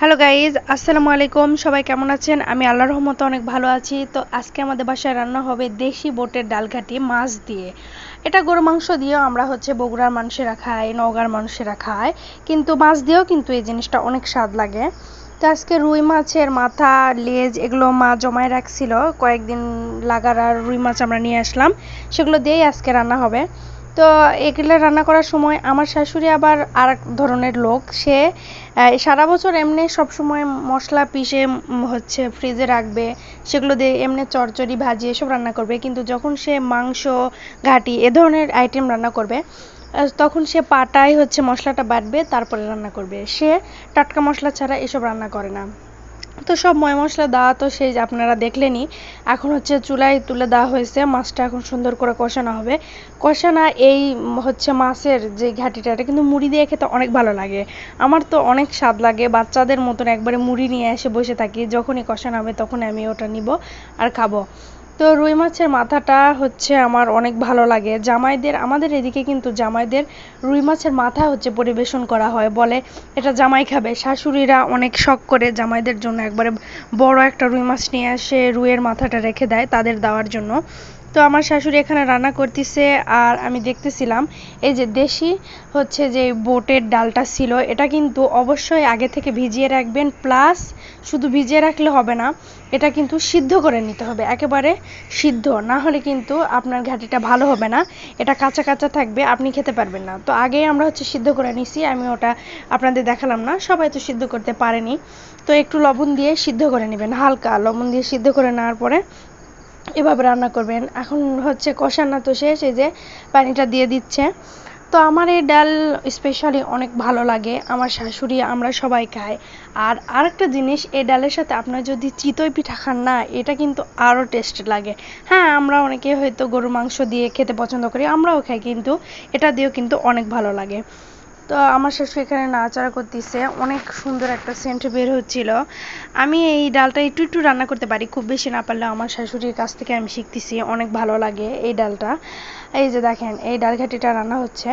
Hello guys, আসসালামু আলাইকুম। সবাই কেমন আছেন? আমি আল্লাহর রহমতে অনেক ভালো আছি। তো আজকে আমাদের বাসায় রান্না হবে দেশি বোটের ডালঘাটি মাছ দিয়ে। এটা গরু মাংস দিয়েও আমরা বগুড়ার মানুষেরা খাই, নওগাঁর মানুষেরা খায়, কিন্তু মাছ দিয়েও কিন্তু এই জিনিসটা অনেক স্বাদ লাগে। তো আজকে রুই মাছের মাথা, লেজ এগুলো মা জমায় রাখছিল কয়েকদিন লাগার, আর রুই মাছ আমরা নিয়ে আসলাম, সেগুলো দিয়েই আজকে রান্না হবে। তো এগুলো রান্না করার সময় আমার শাশুড়ি আবার আর এক ধরনের লোক। সে সারা বছর এমনি সবসময় মশলা পিষে ফ্রিজে রাখবে, সেগুলো দিয়ে এমনি চচ্চড়ি ভাজি এসব রান্না করবে, কিন্তু যখন সে মাংস, ঘাটি এ ধরনের আইটেম রান্না করবে তখন সে পাটায় মশলাটা বাটবে, তারপরে রান্না করবে। সে টাটকা মশলা ছাড়া এসব রান্না করে না। তো সব ময় মশলা দেওয়া তো সেই আপনারা দেখলেনই। এখন চুলায় তুলে দেওয়া হয়েছে, মাছটা এখন সুন্দর করে কষানো হবে। কষানা এই মাছের যে ঘাটিটা, এটা কিন্তু মুড়ি দিয়ে খেতে অনেক ভালো লাগে। আমার তো অনেক স্বাদ লাগে, বাচ্চাদের মতন একবারে মুড়ি নিয়ে এসে বসে থাকি, যখনই কষানো হবে তখন আমি ওটা নিব আর খাবো। তো রুই মাছের মাথাটা আমার অনেক ভালো লাগে। জামাইদের, আমাদের এদিকে কিন্তু জামাইদের রুই মাছের মাথা পরিবেশন করা হয়, বলে এটা জামাই খাবে। শাশুড়িরা অনেক শখ করে জামাইদের জন্য একবারে বড় একটা রুই মাছ নিয়ে আসে, রুইয়ের মাথাটা রেখে দেয় তাদের দেওয়ার জন্য। তো আমার শাশুড়ি এখানে রান্না করতেছে আর আমি দেখতেছিলাম। এই যে দেশি যে বোটের ডালটা ছিল, এটা কিন্তু অবশ্যই আগে থেকে ভিজিয়ে রাখবেন, প্লাস শুধু ভিজিয়ে রাখলে হবে না, এটা কিন্তু সিদ্ধ করে নিতে হবে, একেবারে সিদ্ধ না হলে কিন্তু আপনার ঘাটিটা ভালো হবে না, এটা কাঁচা কাঁচা থাকবে, আপনি খেতে পারবেন না। তো আগেই আমরা সিদ্ধ করে নিছি, আমি ওটা আপনাদের দেখালাম না, সবাই তো সিদ্ধ করতে পারেনি। তো একটু লবণ দিয়ে সিদ্ধ করে নেবেন, হালকা লবণ দিয়ে সিদ্ধ করে নেওয়ার পরে এভাবে রান্না করবেন। এখন কষানো তো শেষ, এই যে পানিটা দিয়ে দিচ্ছে। তো আমার এই ডাল স্পেশালি অনেক ভালো লাগে, আমার শাশুড়ি, আমরা সবাই খাই। আর আরেকটা জিনিস, এই ডালের সাথে আপনার যদি চিতই পিঠা খান না, এটা কিন্তু আরও টেস্ট লাগে। হ্যাঁ, আমরা অনেকে হয়তো গরুর মাংস দিয়ে খেতে পছন্দ করি, আমরাও খাই, কিন্তু এটা দিয়েও কিন্তু অনেক ভালো লাগে। তো আমার শাশুড়ি এখানে নাড়াচাড়া করতেছে, অনেক সুন্দর একটা সেন্ট বের হচ্ছিল। আমি এই ডালটা একটু একটু রান্না করতে পারি, খুব বেশি না পারলেও আমার শাশুড়ির কাছ থেকে আমি শিখতেছি, অনেক ভালো লাগে এই ডালটা। এই যে দেখেন, এই ডাল ঘাটিটা রান্না হচ্ছে।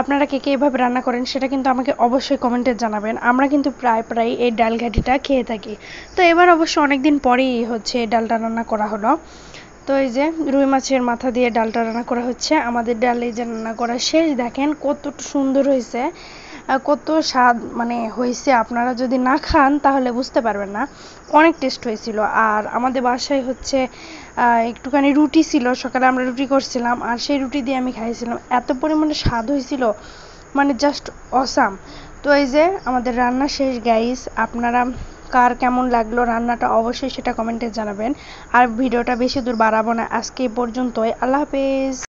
আপনারা কে কে এভাবে রান্না করেন সেটা কিন্তু আমাকে অবশ্যই কমেন্টে জানাবেন। আমরা কিন্তু প্রায় এই ডাল ঘাটিটা খেয়ে থাকি। তো এবার অবশ্য অনেকদিন পরেই এই ডালটা রান্না করা হলো। তো এই যে রুই মাছের মাথা দিয়ে ডালটা রান্না করা হচ্ছে। আমাদের ডাল এই যে রান্না করা শেষ। দেখেন কত সুন্দর হয়েছে, কত স্বাদ হয়েছে। আপনারা যদি না খান তাহলে বুঝতে পারবেন না, অনেক টেস্ট হয়েছিল। আর আমাদের বাসায় একটুখানি রুটি ছিল, সকালে আমরা রুটি করছিলাম, আর সেই রুটি দিয়ে আমি খাইছিলাম, এত পরিমাণে স্বাদ হয়েছিল, জাস্ট অসাম। তো এই যে আমাদের রান্না শেষ গাইস। আপনারা কার কেমন লাগলো রান্নাটা অবশ্যই সেটা কমেন্টে জানাবেন। আর ভিডিওটা বেশি দূর বাড়াবো না, আজকে এই পর্যন্তই। আল্লাহ হাফেজ।